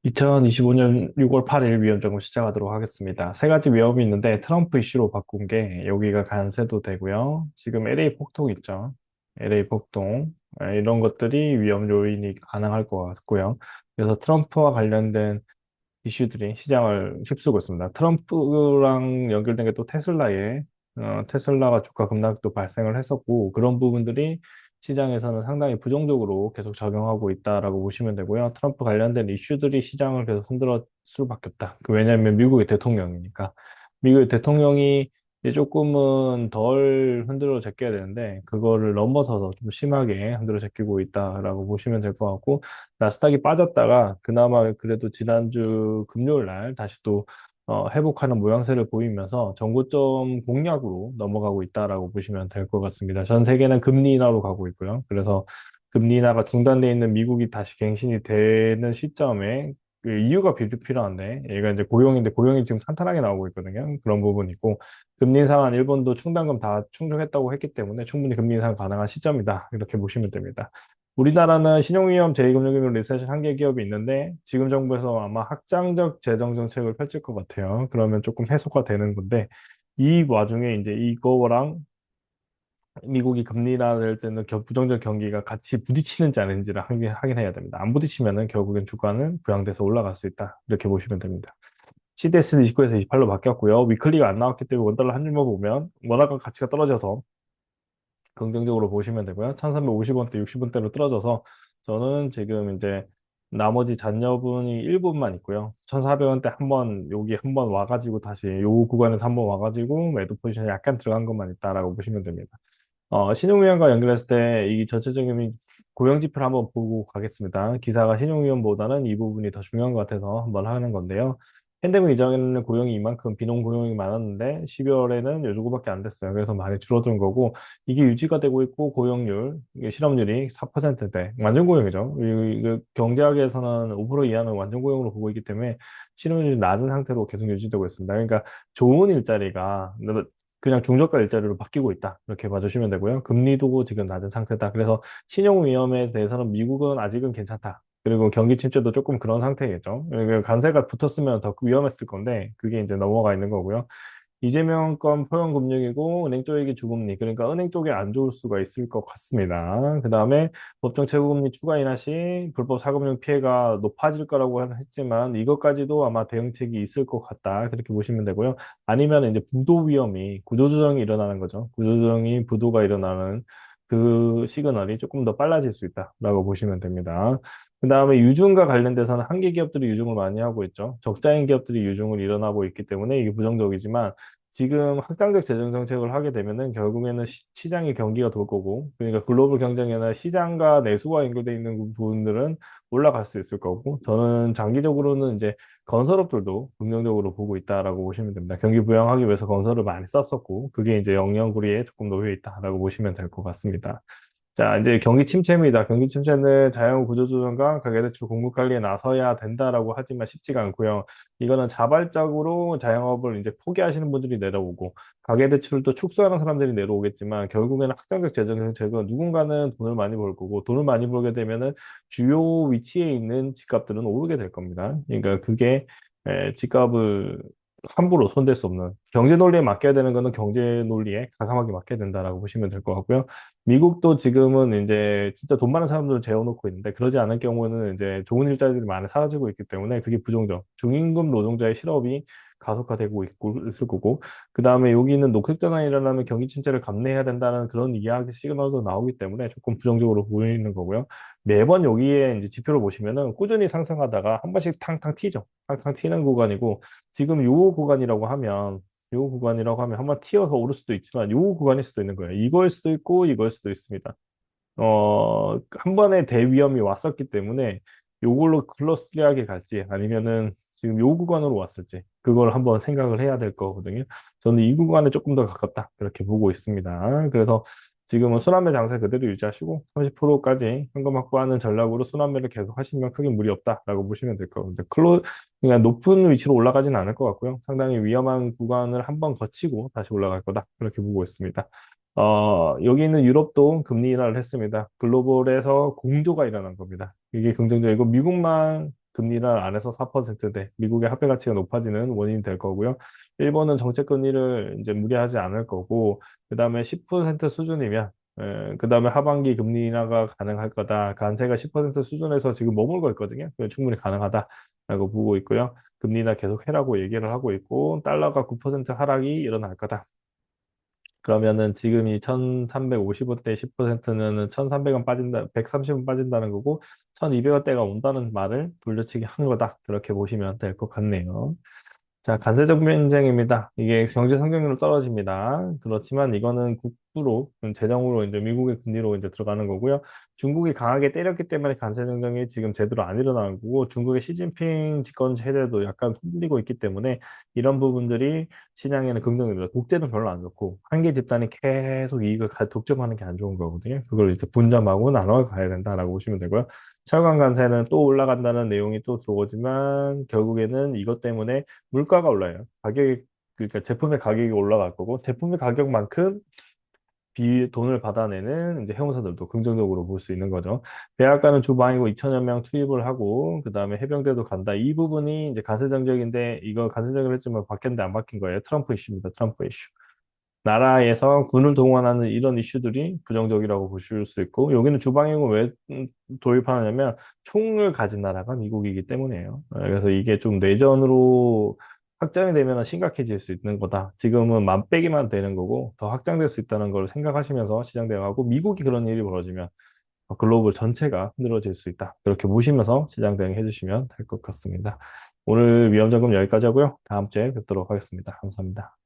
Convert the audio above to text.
2025년 6월 8일 위험 점검 시작하도록 하겠습니다. 세 가지 위험이 있는데 트럼프 이슈로 바꾼 게 여기가 간세도 되고요. 지금 LA 폭동 있죠. LA 폭동 이런 것들이 위험 요인이 가능할 것 같고요. 그래서 트럼프와 관련된 이슈들이 시장을 휩쓰고 있습니다. 트럼프랑 연결된 게 또 테슬라가 주가 급락도 발생을 했었고 그런 부분들이 시장에서는 상당히 부정적으로 계속 작용하고 있다라고 보시면 되고요. 트럼프 관련된 이슈들이 시장을 계속 흔들어 수밖에 없다. 왜냐하면 미국의 대통령이니까. 미국의 대통령이 이제 조금은 덜 흔들어 제껴야 되는데 그거를 넘어서서 좀 심하게 흔들어 제끼고 있다라고 보시면 될 것 같고 나스닥이 빠졌다가 그나마 그래도 지난주 금요일 날 다시 또 회복하는 모양새를 보이면서 정고점 공략으로 넘어가고 있다라고 보시면 될 것 같습니다. 전 세계는 금리 인하로 가고 있고요. 그래서 금리 인하가 중단돼 있는 미국이 다시 갱신이 되는 시점에 그 이유가 필요한데 얘가 이제 고용인데 고용이 지금 탄탄하게 나오고 있거든요. 그런 부분이 있고 금리 인상한 일본도 충당금 다 충족했다고 했기 때문에 충분히 금리 인상 가능한 시점이다. 이렇게 보시면 됩니다. 우리나라는 신용위험 제2금융위기 리세션 한 개 기업이 있는데 지금 정부에서 아마 확장적 재정 정책을 펼칠 것 같아요. 그러면 조금 해소가 되는 건데 이 와중에 이제 이거랑 미국이 금리 인하될 때는 부정적 경기가 같이 부딪히는지 아닌지를 확인해야 됩니다. 안 부딪히면은 결국엔 주가는 부양돼서 올라갈 수 있다. 이렇게 보시면 됩니다. CDS는 29에서 28로 바뀌었고요. 위클리가 안 나왔기 때문에 원달러 한 줄만 보면 원화가 가치가 떨어져서 긍정적으로 보시면 되고요. 1350원대, 60원대로 떨어져서 저는 지금 이제 나머지 잔여분이 일부분만 있고요. 1400원대 한번 여기 한번 와가지고 다시 요 구간에서 한번 와가지고 매도 포지션이 약간 들어간 것만 있다라고 보시면 됩니다. 신용위원과 연결했을 때 이 전체적인 고용지표를 한번 보고 가겠습니다. 기사가 신용위원보다는 이 부분이 더 중요한 것 같아서 한번 하는 건데요. 팬데믹 이전에는 고용이 이만큼 비농 고용이 많았는데 12월에는 요 정도밖에 안 됐어요. 그래서 많이 줄어든 거고 이게 유지가 되고 있고 고용률, 이게 실업률이 4%대 완전 고용이죠. 경제학에서는 5% 이하는 완전 고용으로 보고 있기 때문에 실업률이 낮은 상태로 계속 유지되고 있습니다. 그러니까 좋은 일자리가 그냥 중저가 일자리로 바뀌고 있다. 이렇게 봐주시면 되고요. 금리도 지금 낮은 상태다. 그래서 신용 위험에 대해서는 미국은 아직은 괜찮다. 그리고 경기 침체도 조금 그런 상태겠죠. 그러니까 관세가 붙었으면 더 위험했을 건데 그게 이제 넘어가 있는 거고요. 이재명 건 포용금융이고 은행 쪽이 주금리 그러니까 은행 쪽에 안 좋을 수가 있을 것 같습니다. 그 다음에 법정 최고금리 추가 인하 시 불법 사금융 피해가 높아질 거라고 했지만 이것까지도 아마 대응책이 있을 것 같다. 그렇게 보시면 되고요. 아니면 이제 부도 위험이 구조조정이 일어나는 거죠. 구조조정이 부도가 일어나는 그 시그널이 조금 더 빨라질 수 있다라고 보시면 됩니다. 그 다음에 유중과 관련돼서는 한계 기업들이 유중을 많이 하고 있죠. 적자인 기업들이 유중을 일어나고 있기 때문에 이게 부정적이지만 지금 확장적 재정 정책을 하게 되면은 결국에는 시장의 경기가 돌 거고, 그러니까 글로벌 경쟁이나 시장과 내수와 연결되어 있는 부분들은 올라갈 수 있을 거고, 저는 장기적으로는 이제 건설업들도 긍정적으로 보고 있다라고 보시면 됩니다. 경기 부양하기 위해서 건설을 많이 썼었고, 그게 이제 영영구리에 조금 놓여 있다라고 보시면 될 것 같습니다. 자, 이제 경기 침체입니다. 경기 침체는 자영 구조조정과 가계대출 공급 관리에 나서야 된다라고 하지만 쉽지가 않고요. 이거는 자발적으로 자영업을 이제 포기하시는 분들이 내려오고 가계대출을 또 축소하는 사람들이 내려오겠지만 결국에는 확장적 재정 정책은 누군가는 돈을 많이 벌 거고 돈을 많이 벌게 되면은 주요 위치에 있는 집값들은 오르게 될 겁니다. 그러니까 그게 집값을 함부로 손댈 수 없는 경제 논리에 맡겨야 되는 거는 경제 논리에 가감하게 맡겨야 된다라고 보시면 될 것 같고요. 미국도 지금은 이제 진짜 돈 많은 사람들을 재워놓고 있는데 그러지 않을 경우는 이제 좋은 일자리들이 많이 사라지고 있기 때문에 그게 부정적. 중임금 노동자의 실업이 가속화되고 있을 거고 그 다음에 여기는 녹색 전환이 일어나면 경기 침체를 감내해야 된다는 그런 이야기 시그널도 나오기 때문에 조금 부정적으로 보이는 거고요. 매번 여기에 이제 지표를 보시면은 꾸준히 상승하다가 한 번씩 탕탕 튀죠. 탕탕 튀는 구간이고 지금 요 구간이라고 하면 요 구간이라고 하면 한번 튀어서 오를 수도 있지만 요 구간일 수도 있는 거예요. 이거일 수도 있고 이거일 수도 있습니다. 한 번에 대위험이 왔었기 때문에 요걸로 클러스하게 갈지 아니면은 지금 요 구간으로 왔을지 그걸 한번 생각을 해야 될 거거든요. 저는 이 구간에 조금 더 가깝다 그렇게 보고 있습니다. 그래서 지금은 순환매 장세 그대로 유지하시고 30%까지 현금 확보하는 전략으로 순환매를 계속 하시면 크게 무리 없다라고 보시면 될 거거든요. 그러니까 높은 위치로 올라가지는 않을 것 같고요. 상당히 위험한 구간을 한번 거치고 다시 올라갈 거다 그렇게 보고 있습니다. 여기 있는 유럽도 금리 인하를 했습니다. 글로벌에서 공조가 일어난 겁니다. 이게 긍정적이고, 미국만 금리를 안에서 4%대 미국의 화폐 가치가 높아지는 원인이 될 거고요. 일본은 정책 금리를 이제 무리하지 않을 거고, 그다음에 10% 수준이면, 그다음에 하반기 금리 인하가 가능할 거다. 관세가 10% 수준에서 지금 머물고 있거든요. 충분히 가능하다라고 보고 있고요. 금리 인하 계속 해라고 얘기를 하고 있고, 달러가 9% 하락이 일어날 거다. 그러면은 지금 이 1350원대 10%는 1300원 빠진다, 130원 빠진다는 거고, 1200원대가 온다는 말을 돌려치기 한 거다. 그렇게 보시면 될 것 같네요. 자, 관세적 분쟁입니다. 이게 경제 성장률은 떨어집니다. 그렇지만 이거는 국부로, 재정으로 이제 미국의 금리로 이제 들어가는 거고요. 중국이 강하게 때렸기 때문에 관세 정책이 지금 제대로 안 일어나는 거고, 중국의 시진핑 집권 세대도 약간 흔들리고 있기 때문에 이런 부분들이 시장에는 긍정입니다. 독재는 별로 안 좋고, 한 개 집단이 계속 이익을 독점하는 게 안 좋은 거거든요. 그걸 이제 분점하고 나눠 가야 된다라고 보시면 되고요. 철강 관세는 또 올라간다는 내용이 또 들어오지만 결국에는 이것 때문에 물가가 올라요. 그러니까 제품의 가격이 올라갈 거고, 제품의 가격만큼 돈을 받아내는 이제 해운사들도 긍정적으로 볼 수 있는 거죠. 대학가는 주방이고 2천여 명 투입을 하고, 그 다음에 해병대도 간다. 이 부분이 이제 관세 정책인데, 이거 관세 정책을 했지만 바뀌었는데 안 바뀐 거예요. 트럼프 이슈입니다. 트럼프 이슈. 나라에서 군을 동원하는 이런 이슈들이 부정적이라고 보실 수 있고, 여기는 주방이고 왜 도입하느냐면 총을 가진 나라가 미국이기 때문이에요. 그래서 이게 좀 내전으로 확장이 되면 심각해질 수 있는 거다. 지금은 만 빼기만 되는 거고 더 확장될 수 있다는 걸 생각하시면서 시장 대응하고, 미국이 그런 일이 벌어지면 글로벌 전체가 흔들어질 수 있다. 그렇게 보시면서 시장 대응해 주시면 될 것 같습니다. 오늘 위험 점검 여기까지 하고요. 다음 주에 뵙도록 하겠습니다. 감사합니다.